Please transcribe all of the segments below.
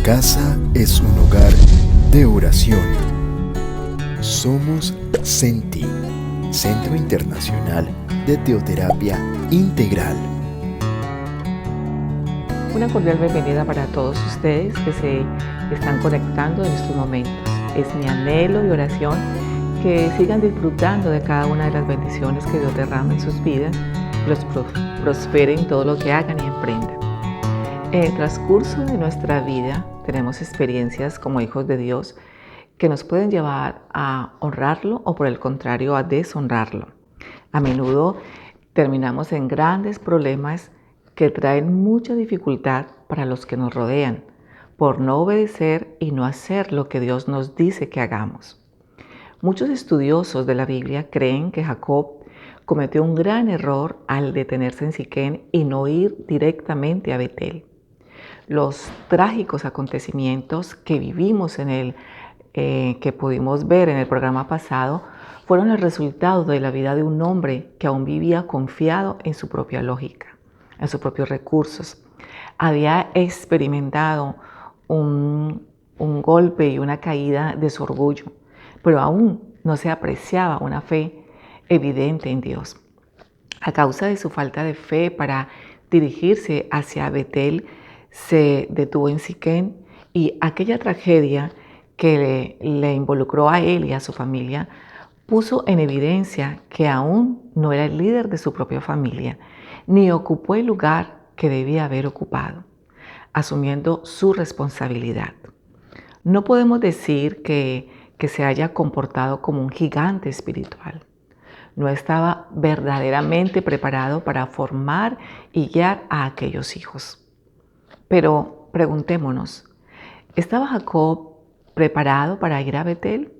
casa es un lugar de oración. Somos CENTI, Centro Internacional de Teoterapia Integral. Una cordial bienvenida para todos ustedes que se están conectando en estos momentos. Es mi anhelo y oración que sigan disfrutando de cada una de las bendiciones que Dios derrama en sus vidas y los prospere en todo lo que hagan y emprendan. En el transcurso de nuestra vida tenemos experiencias como hijos de Dios que nos pueden llevar a honrarlo o por el contrario a deshonrarlo. A menudo terminamos en grandes problemas que traen mucha dificultad para los que nos rodean por no obedecer y no hacer lo que Dios nos dice que hagamos. Muchos estudiosos de la Biblia creen que Jacob cometió un gran error al detenerse en Siquén y no ir directamente a Betel. Los trágicos acontecimientos que vivimos que pudimos ver en el programa pasado, fueron el resultado de la vida de un hombre que aún vivía confiado en su propia lógica, en sus propios recursos. Había experimentado un golpe y una caída de su orgullo, pero aún no se apreciaba una fe evidente en Dios. A causa de su falta de fe para dirigirse hacia Betel, se detuvo en Siquén y aquella tragedia que le involucró a él y a su familia puso en evidencia que aún no era el líder de su propia familia, ni ocupó el lugar que debía haber ocupado, asumiendo su responsabilidad. No podemos decir que se haya comportado como un gigante espiritual. No estaba verdaderamente preparado para formar y guiar a aquellos hijos. Pero preguntémonos, ¿estaba Jacob preparado para ir a Betel?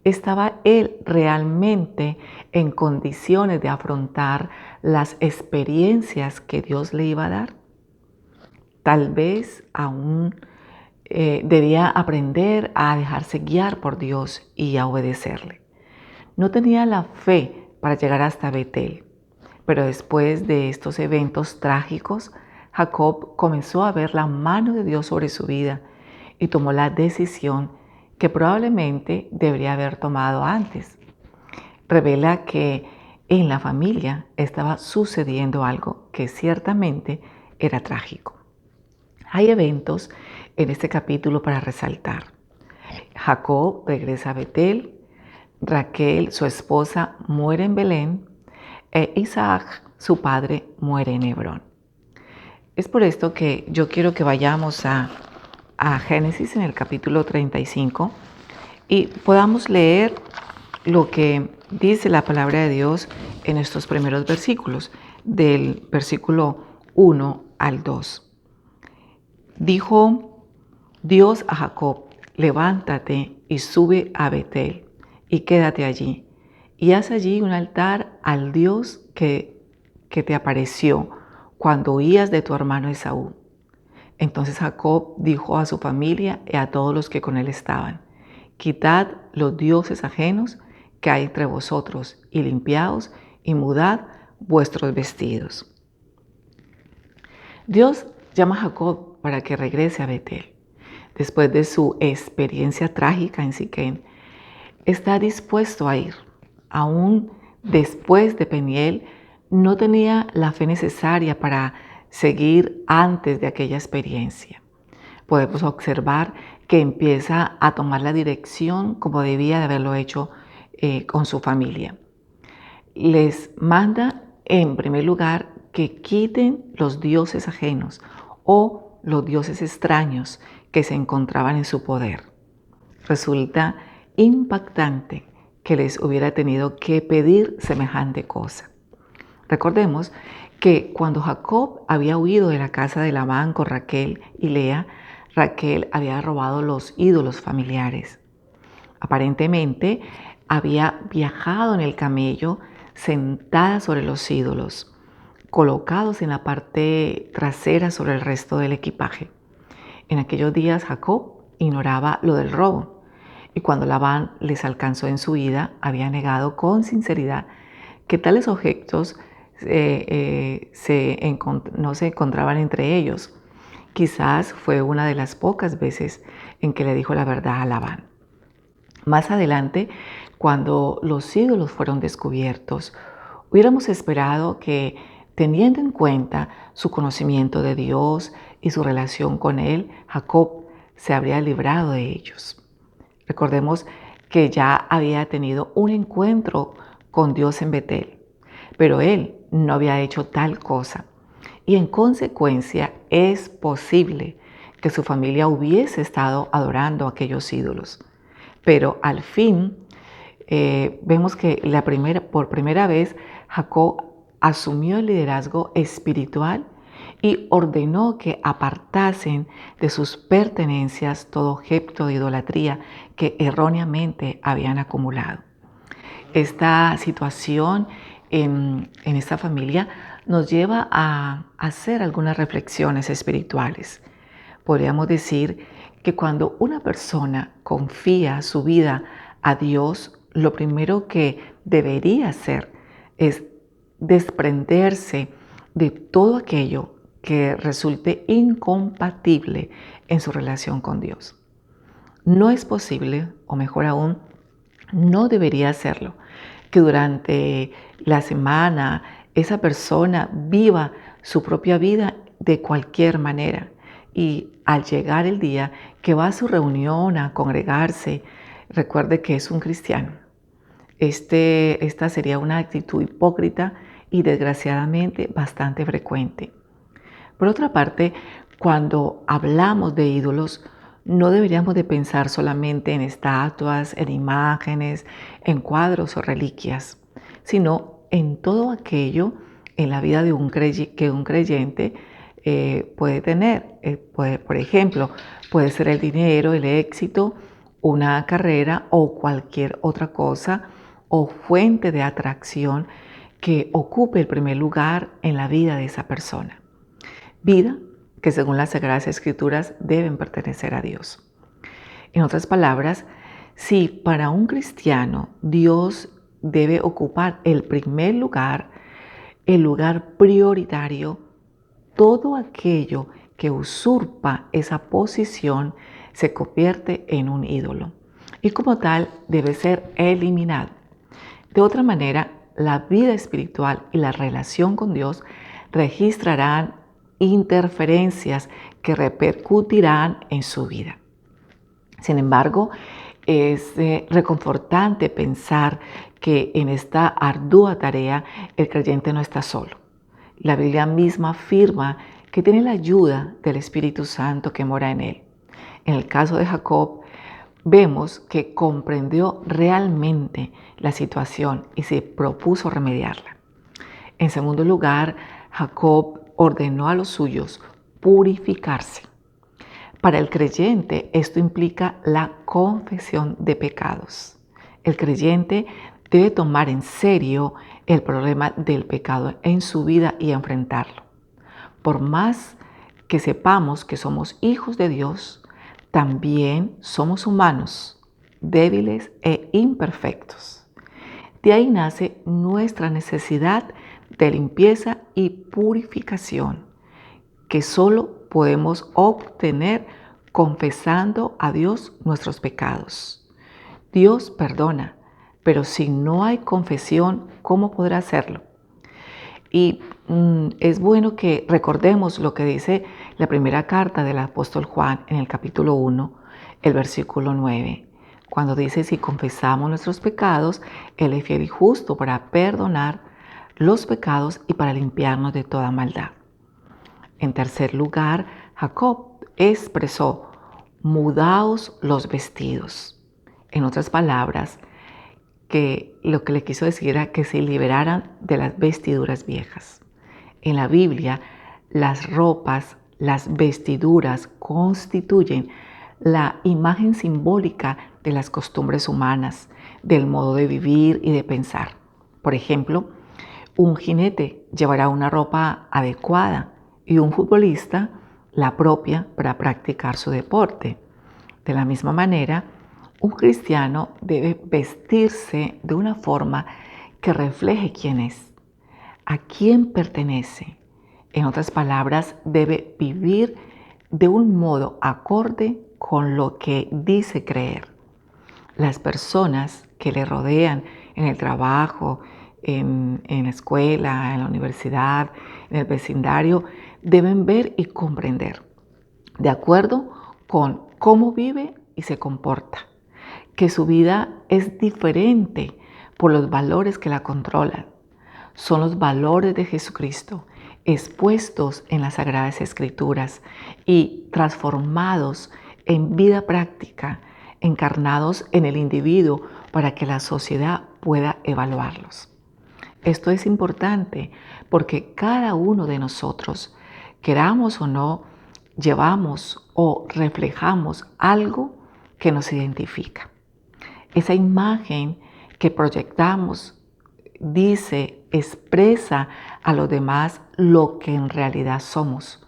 ¿Estaba él realmente en condiciones de afrontar las experiencias que Dios le iba a dar? Tal vez aún debía aprender a dejarse guiar por Dios y a obedecerle. No tenía la fe para llegar hasta Betel, pero después de estos eventos trágicos, Jacob comenzó a ver la mano de Dios sobre su vida y tomó la decisión que probablemente debería haber tomado antes. Revela que en la familia estaba sucediendo algo que ciertamente era trágico. Hay eventos en este capítulo para resaltar. Jacob regresa a Betel, Raquel, su esposa, muere en Belén e Isaac, su padre, muere en Hebrón. Es por esto que yo quiero que vayamos a Génesis en el capítulo 35 y podamos leer lo que dice la palabra de Dios en estos primeros versículos, del versículo 1 al 2. Dijo Dios a Jacob: levántate y sube a Betel y quédate allí, y haz allí un altar al Dios que te apareció cuando huías de tu hermano Esaú. Entonces Jacob dijo a su familia y a todos los que con él estaban: quitad los dioses ajenos que hay entre vosotros y limpiaos y mudad vuestros vestidos. Dios llama a Jacob para que regrese a Betel. Después de su experiencia trágica en Siquén, está dispuesto a ir. Aún después de Peniel, no tenía la fe necesaria para seguir antes de aquella experiencia. Podemos observar que empieza a tomar la dirección como debía de haberlo hecho con su familia. Les manda en primer lugar que quiten los dioses ajenos o los dioses extraños que se encontraban en su poder. Resulta impactante que les hubiera tenido que pedir semejante cosa. Recordemos que cuando Jacob había huido de la casa de Labán con Raquel y Lea, Raquel había robado los ídolos familiares. Aparentemente había viajado en el camello sentada sobre los ídolos, colocados en la parte trasera sobre el resto del equipaje. En aquellos días Jacob ignoraba lo del robo y cuando Labán les alcanzó en su huida, había negado con sinceridad que tales objetos no se encontraban entre ellos, Quizás fue una de las pocas veces en que le dijo la verdad a Labán. Más adelante, cuando los ídolos fueron descubiertos, hubiéramos esperado que, teniendo en cuenta su conocimiento de Dios y su relación con Él, Jacob se habría librado de ellos. Recordemos que ya había tenido un encuentro con Dios en Betel, pero él no había hecho tal cosa. Y en consecuencia es posible que su familia hubiese estado adorando a aquellos ídolos. Pero al fin vemos que por primera vez Jacob asumió el liderazgo espiritual y ordenó que apartasen de sus pertenencias todo objeto de idolatría que erróneamente habían acumulado. Esta situación en esta familia nos lleva a hacer algunas reflexiones espirituales. Podríamos decir que cuando una persona confía su vida a Dios, lo primero que debería hacer es desprenderse de todo aquello que resulte incompatible en su relación con Dios. No es posible, o mejor aún, no debería hacerlo, que durante la semana esa persona viva su propia vida de cualquier manera y al llegar el día que va a su reunión a congregarse, recuerde que es un cristiano. Esta sería una actitud hipócrita y desgraciadamente bastante frecuente. Por otra parte, cuando hablamos de ídolos, no deberíamos de pensar solamente en estatuas, en imágenes, en cuadros o reliquias, sino en todo aquello en la vida de que un creyente puede tener. Por ejemplo, puede ser el dinero, el éxito, una carrera o cualquier otra cosa o fuente de atracción que ocupe el primer lugar en la vida de esa persona. Vida que según las Sagradas Escrituras deben pertenecer a Dios. En otras palabras, si para un cristiano Dios debe ocupar el primer lugar, el lugar prioritario, todo aquello que usurpa esa posición se convierte en un ídolo y como tal debe ser eliminado. De otra manera, la vida espiritual y la relación con Dios registrarán interferencias que repercutirán en su vida. Sin embargo, es reconfortante pensar que en esta ardua tarea el creyente no está solo. La Biblia misma afirma que tiene la ayuda del Espíritu Santo que mora en él. En el caso de Jacob, vemos que comprendió realmente la situación y se propuso remediarla. En segundo lugar, Jacob ordenó a los suyos purificarse. Para el creyente esto implica la confesión de pecados. El creyente debe tomar en serio el problema del pecado en su vida y enfrentarlo. Por más que sepamos que somos hijos de Dios, también somos humanos, débiles e imperfectos. De ahí nace nuestra necesidad de limpieza y purificación, que solo podemos obtener confesando a Dios nuestros pecados. Dios perdona, pero si no hay confesión, ¿cómo podrá hacerlo? Y es bueno que recordemos lo que dice la primera carta del apóstol Juan en el capítulo 1, el versículo 9, cuando dice: si confesamos nuestros pecados, Él es fiel y justo para perdonar los pecados y para limpiarnos de toda maldad. En tercer lugar, Jacob expresó: mudaos los vestidos. En otras palabras, que lo que le quiso decir era que se liberaran de las vestiduras viejas. En la Biblia, las ropas, las vestiduras constituyen la imagen simbólica de las costumbres humanas, del modo de vivir y de pensar. Por ejemplo, un jinete llevará una ropa adecuada y un futbolista la propia para practicar su deporte. De la misma manera, un cristiano debe vestirse de una forma que refleje quién es, a quién pertenece. En otras palabras, debe vivir de un modo acorde con lo que dice creer. Las personas que le rodean en el trabajo, en la escuela, en la universidad, en el vecindario, deben ver y comprender, de acuerdo con cómo vive y se comporta, que su vida es diferente por los valores que la controlan. Son los valores de Jesucristo expuestos en las Sagradas Escrituras y transformados en vida práctica, encarnados en el individuo para que la sociedad pueda evaluarlos. Esto es importante porque cada uno de nosotros, queramos o no, llevamos o reflejamos algo que nos identifica. Esa imagen que proyectamos dice, expresa a los demás lo que en realidad somos,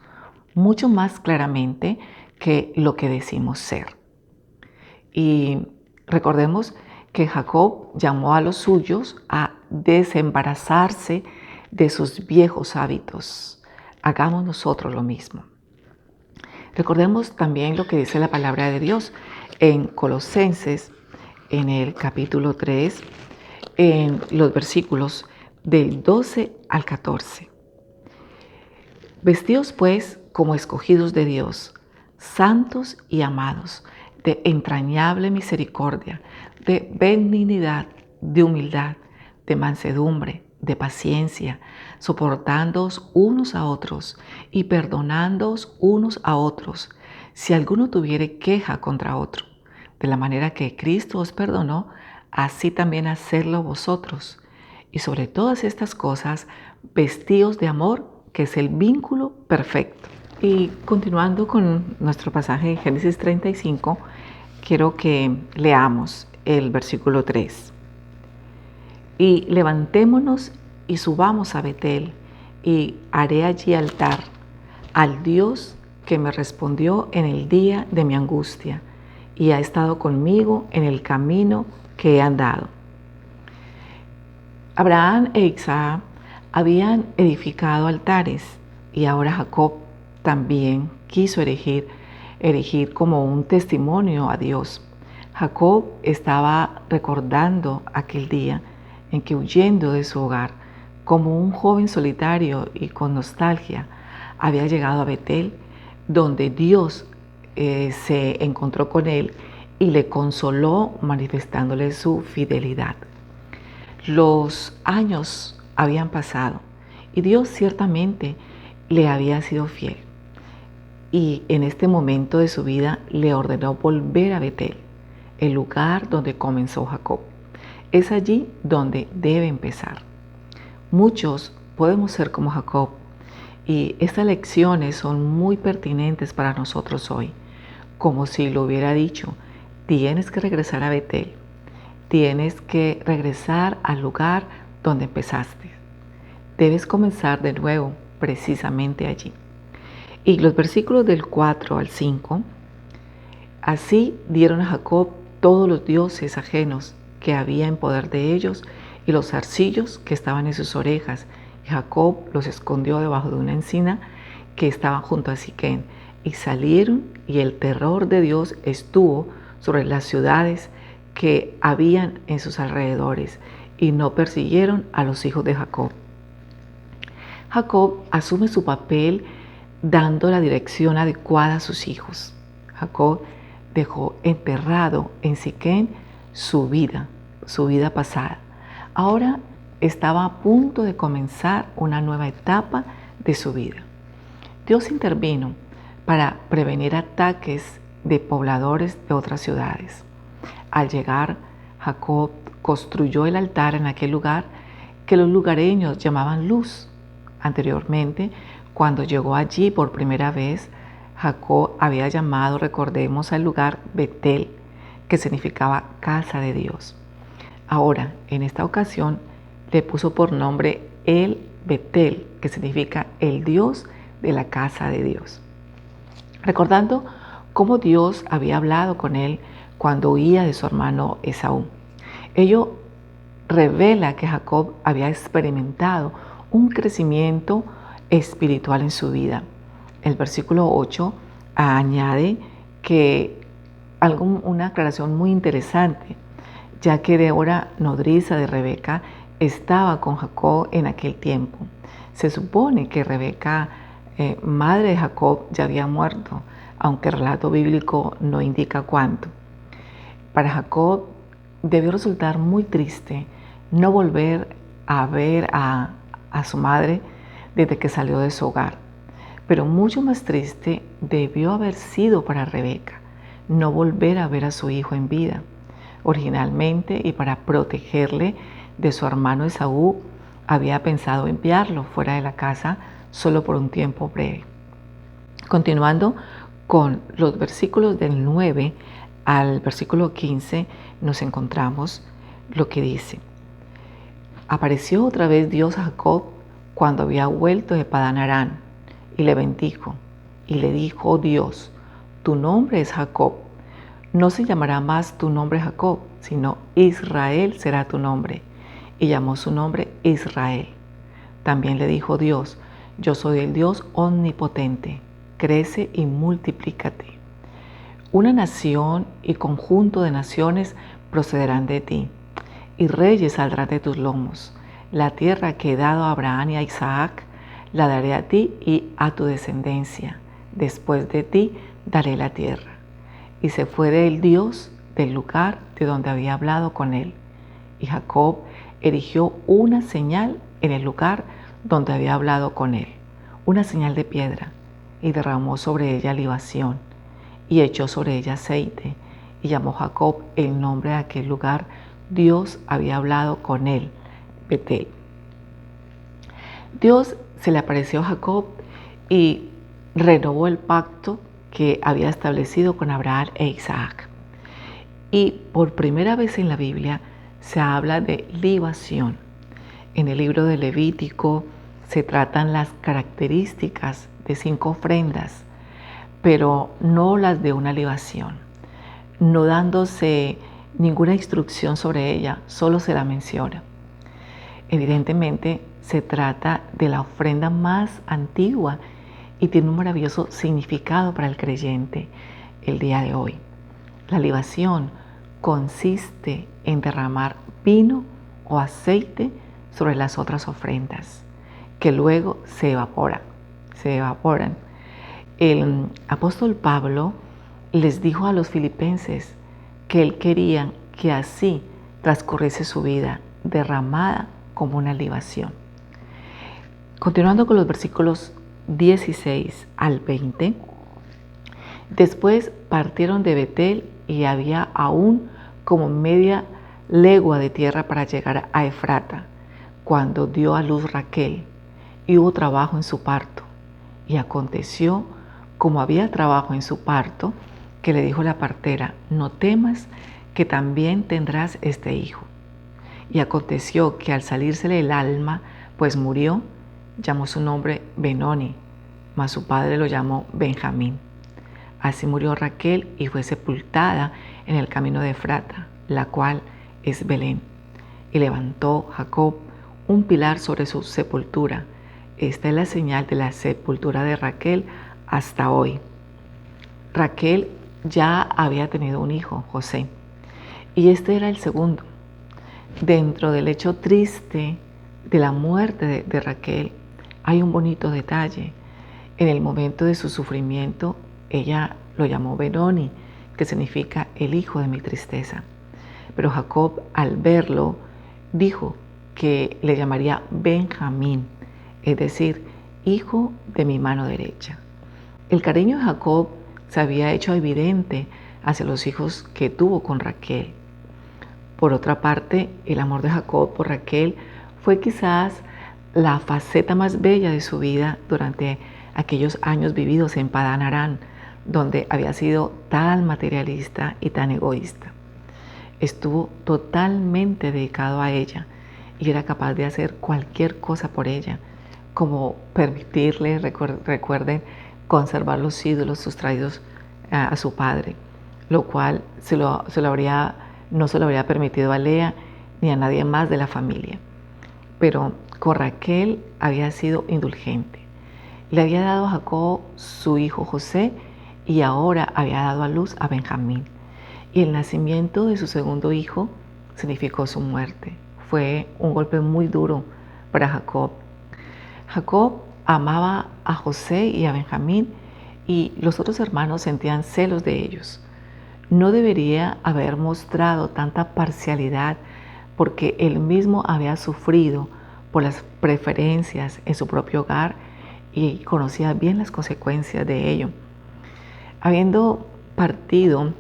mucho más claramente que lo que decimos ser. Y recordemos que Jacob llamó a los suyos a desembarazarse de sus viejos hábitos. Hagamos nosotros lo mismo. Recordemos también lo que dice la palabra de Dios en Colosenses, en el capítulo 3, en los versículos del 12 al 14. Vestidos pues como escogidos de Dios, santos y amados, de entrañable misericordia, de benignidad, de humildad, de mansedumbre, de paciencia, soportándoos unos a otros y perdonándoos unos a otros, si alguno tuviere queja contra otro. De la manera que Cristo os perdonó, así también hacedlo vosotros. Y sobre todas estas cosas, vestíos de amor, que es el vínculo perfecto. Y continuando con nuestro pasaje de Génesis 35, quiero que leamos el versículo 3. Y levantémonos y subamos a Betel, y haré allí altar al Dios que me respondió en el día de mi angustia, y ha estado conmigo en el camino que he andado. Abraham e Isaac habían edificado altares, y ahora Jacob también quiso erigir como un testimonio a Dios. Jacob estaba recordando aquel día en que, huyendo de su hogar, como un joven solitario y con nostalgia, había llegado a Betel, donde Dios se encontró con él y le consoló manifestándole su fidelidad. Los años habían pasado y Dios ciertamente le había sido fiel. Y en este momento de su vida le ordenó volver a Betel, el lugar donde comenzó Jacob. Es allí donde debe empezar. Muchos podemos ser como Jacob, y estas lecciones son muy pertinentes para nosotros hoy. Como si lo hubiera dicho, tienes que regresar a Betel, tienes que regresar al lugar donde empezaste. Debes comenzar de nuevo precisamente allí. Y los versículos del 4 al 5, así dieron a Jacob todos los dioses ajenos que había en poder de ellos y los zarcillos que estaban en sus orejas. Y Jacob los escondió debajo de una encina que estaba junto a Siquén. Y salieron, y el terror de Dios estuvo sobre las ciudades que habían en sus alrededores, y no persiguieron a los hijos de Jacob. Jacob asume su papel dando la dirección adecuada a sus hijos. Jacob dejó enterrado en Siquén su vida pasada. Ahora estaba a punto de comenzar una nueva etapa de su vida. Dios intervino para prevenir ataques de pobladores de otras ciudades. Al llegar, Jacob construyó el altar en aquel lugar que los lugareños llamaban Luz. Anteriormente, cuando llegó allí por primera vez, Jacob había llamado, recordemos, al lugar Betel, que significaba casa de Dios. Ahora, en esta ocasión, le puso por nombre El Betel, que significa el Dios de la casa de Dios. Recordando cómo Dios había hablado con él cuando huía de su hermano Esaú. Ello revela que Jacob había experimentado un crecimiento espiritual en su vida. El versículo 8 Añade que una aclaración muy interesante, ya que Débora, nodriza de Rebeca, estaba con Jacob en aquel tiempo. Se supone que Rebeca, madre de Jacob, ya había muerto, aunque el relato bíblico no indica cuándo. Para Jacob debió resultar muy triste no volver a ver a su madre desde que salió de su hogar. Pero mucho más triste debió haber sido para Rebeca no volver a ver a su hijo en vida. Originalmente, y para protegerle de su hermano Esaú, había pensado enviarlo fuera de la casa solo por un tiempo breve. Continuando con los versículos del 9 al versículo 15, nos encontramos lo que dice: Apareció otra vez Dios a Jacob cuando había vuelto de Padán Aram, y le bendijo, y le dijo Dios: tu nombre es Jacob, no se llamará más tu nombre Jacob, sino Israel será tu nombre. Y llamó su nombre Israel. También le dijo Dios: yo soy el Dios omnipotente, crece y multiplícate. Una nación y conjunto de naciones procederán de ti, y reyes saldrán de tus lomos. La tierra que he dado a Abraham y a Isaac, la daré a ti y a tu descendencia. Después de ti daré la tierra. Y se fue de él Dios del lugar de donde había hablado con él. Y Jacob erigió una señal en el lugar donde había hablado con él, una señal de piedra, y derramó sobre ella libación, y echó sobre ella aceite, y llamó Jacob el nombre de aquel lugar. Dios había hablado con él, Betel. Dios se le apareció a Jacob y renovó el pacto que había establecido con Abraham e Isaac. Y por primera vez en la Biblia se habla de libación. En el libro de Levítico se tratan las características de 5 ofrendas, pero no las de una libación, no dándose ninguna instrucción sobre ella, solo se la menciona. Evidentemente se trata de la ofrenda más antigua y tiene un maravilloso significado para el creyente el día de hoy. La libación consiste en derramar vino o aceite sobre las otras ofrendas, que luego se evaporan. El apóstol Pablo les dijo a los filipenses que él quería que así transcurriese su vida, derramada como una libación. Continuando con los versículos 16 al 20, después partieron de Betel y había aún como media legua de tierra para llegar a Efrata, cuando dio a luz Raquel, y hubo trabajo en su parto. Y aconteció, como había trabajo en su parto, que le dijo la partera: no temas, que también tendrás este hijo. Y aconteció que al salírsele el alma, pues murió, llamó su nombre Benoni, mas su padre lo llamó Benjamín. Así murió Raquel y fue sepultada en el camino de Efrata, la cual es Belén. Y levantó Jacob un pilar sobre su sepultura. Esta es la señal de la sepultura de Raquel hasta hoy. Raquel ya había tenido un hijo, José, y este era el segundo. Dentro del hecho triste de la muerte de Raquel hay un bonito detalle. En el momento de su sufrimiento, ella lo llamó Benoni, que significa el hijo de mi tristeza. Pero Jacob, al verlo, dijo que le llamaría Benjamín, es decir, hijo de mi mano derecha. El cariño de Jacob se había hecho evidente hacia los hijos que tuvo con Raquel. Por otra parte, el amor de Jacob por Raquel fue quizás la faceta más bella de su vida durante aquellos años vividos en Padán Aram, donde había sido tan materialista y tan egoísta. Estuvo totalmente dedicado a ella y era capaz de hacer cualquier cosa por ella, como permitirle, recuerden, conservar los ídolos sustraídos a su padre, lo cual no se lo habría permitido a Lea ni a nadie más de la familia. Pero con Raquel había sido indulgente. Le había dado a Jacob su hijo José y ahora había dado a luz a Benjamín. Y el nacimiento de su segundo hijo significó su muerte. Fue un golpe muy duro para Jacob. Jacob amaba a José y a Benjamín y los otros hermanos sentían celos de ellos. No debería haber mostrado tanta parcialidad porque él mismo había sufrido por las preferencias en su propio hogar y conocía bien las consecuencias de ello. Habiendo perdido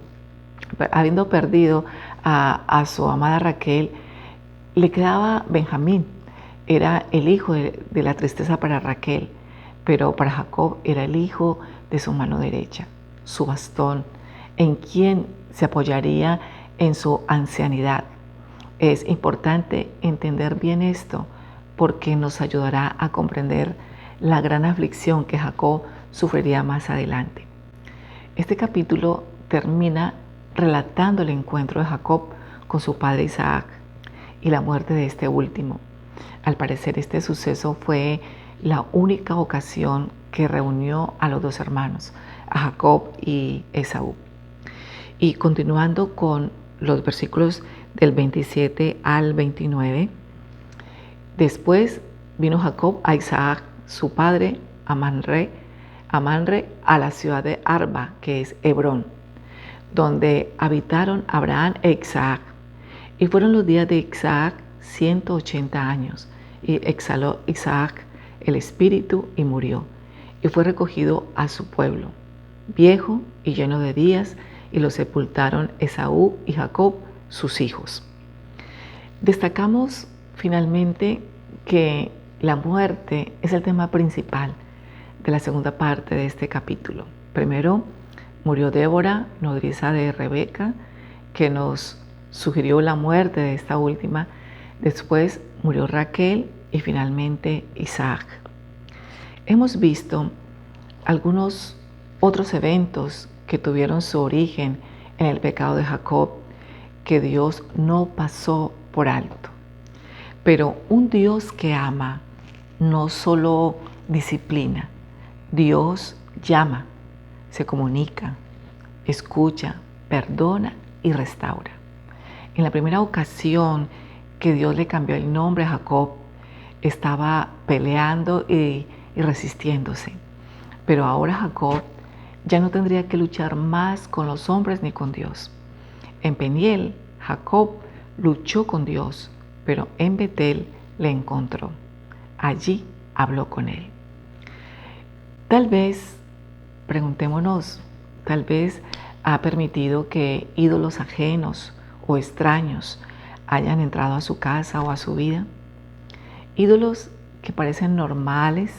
a su amada Raquel, le quedaba Benjamín. Era el hijo de la tristeza para Raquel, pero para Jacob era el hijo de su mano derecha, su bastón, en quien se apoyaría en su ancianidad. Es importante entender bien esto porque nos ayudará a comprender la gran aflicción que Jacob sufriría más adelante. Este capítulo termina relatando el encuentro de Jacob con su padre Isaac y la muerte de este último. Al parecer, este suceso fue la única ocasión que reunió a los dos hermanos, a Jacob y Esaú. Y continuando con los versículos del 27 al 29, después vino Jacob a Isaac, su padre, a Manre, a la ciudad de Arba, que es Hebrón, donde habitaron Abraham e Isaac. Y fueron los días de Isaac 180 años, y exhaló Isaac el espíritu y murió, y fue recogido a su pueblo, viejo y lleno de días, y lo sepultaron Esaú y Jacob, sus hijos. Destacamos finalmente que la muerte es el tema principal de la segunda parte de este capítulo. Primero, murió Débora, nodriza de Rebeca, que nos sugirió la muerte de esta última. Después murió Raquel y finalmente Isaac. Hemos visto algunos otros eventos que tuvieron su origen en el pecado de Jacob, que Dios no pasó por alto. Pero un Dios que ama no solo disciplina, Dios llama, se comunica, escucha, perdona y restaura. En la primera ocasión que Dios le cambió el nombre a Jacob, estaba peleando y resistiéndose. Pero ahora Jacob ya no tendría que luchar más con los hombres ni con Dios. En Peniel, Jacob luchó con Dios, pero en Betel le encontró. Allí habló con él. Tal vez, preguntémonos, tal vez ha permitido que ídolos ajenos o extraños hayan entrado a su casa o a su vida. Ídolos que parecen normales,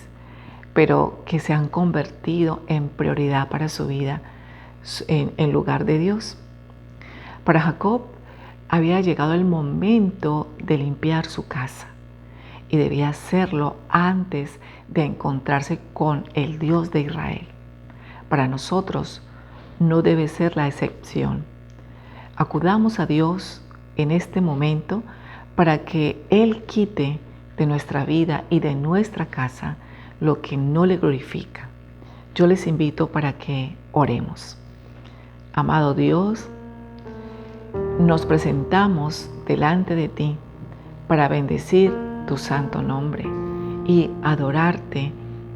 pero que se han convertido en prioridad para su vida en lugar de Dios. Para Jacob había llegado el momento de limpiar su casa y debía hacerlo antes de encontrarse con el Dios de Israel. Para nosotros no debe ser la excepción. Acudamos a Dios en este momento para que Él quite de nuestra vida y de nuestra casa lo que no le glorifica. Yo les invito para que oremos. Amado Dios, nos presentamos delante de ti para bendecir tu santo nombre y adorarte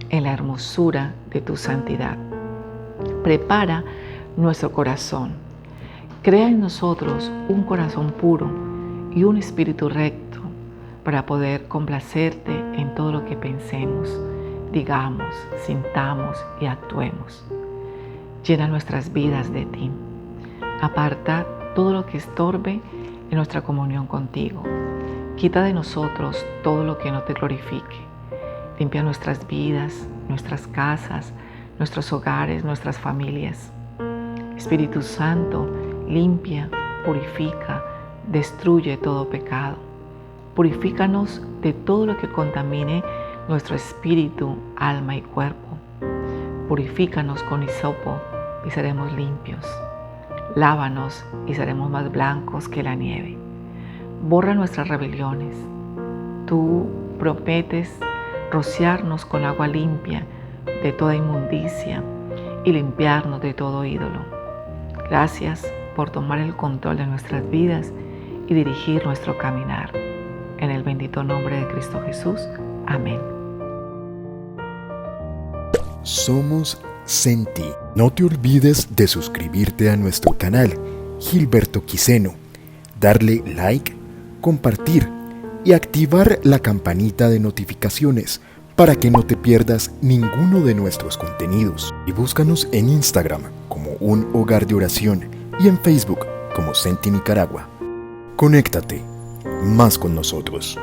en la hermosura de tu santidad. Prepara nuestro corazón. Crea en nosotros un corazón puro y un espíritu recto para poder complacerte en todo lo que pensemos, digamos, sintamos y actuemos. Llena nuestras vidas de ti. Aparta todo lo que estorbe en nuestra comunión contigo. Quita de nosotros todo lo que no te glorifique. Limpia nuestras vidas, nuestras casas, nuestros hogares, nuestras familias. Espíritu Santo, limpia, purifica, destruye todo pecado. Purifícanos de todo lo que contamine nuestro espíritu, alma y cuerpo. Purifícanos con hisopo y seremos limpios. Lávanos y seremos más blancos que la nieve. Borra nuestras rebeliones. Tú prometes rociarnos con agua limpia de toda inmundicia y limpiarnos de todo ídolo. Gracias por tomar el control de nuestras vidas y dirigir nuestro caminar. En el bendito nombre de Cristo Jesús. Amén. Somos Senti. No te olvides de suscribirte a nuestro canal Gilberto Quiseno, darle like, compartir y activar la campanita de notificaciones para que no te pierdas ninguno de nuestros contenidos. Y búscanos en Instagram como Un Hogar de Oración y en Facebook como Senti Nicaragua. Conéctate más con nosotros.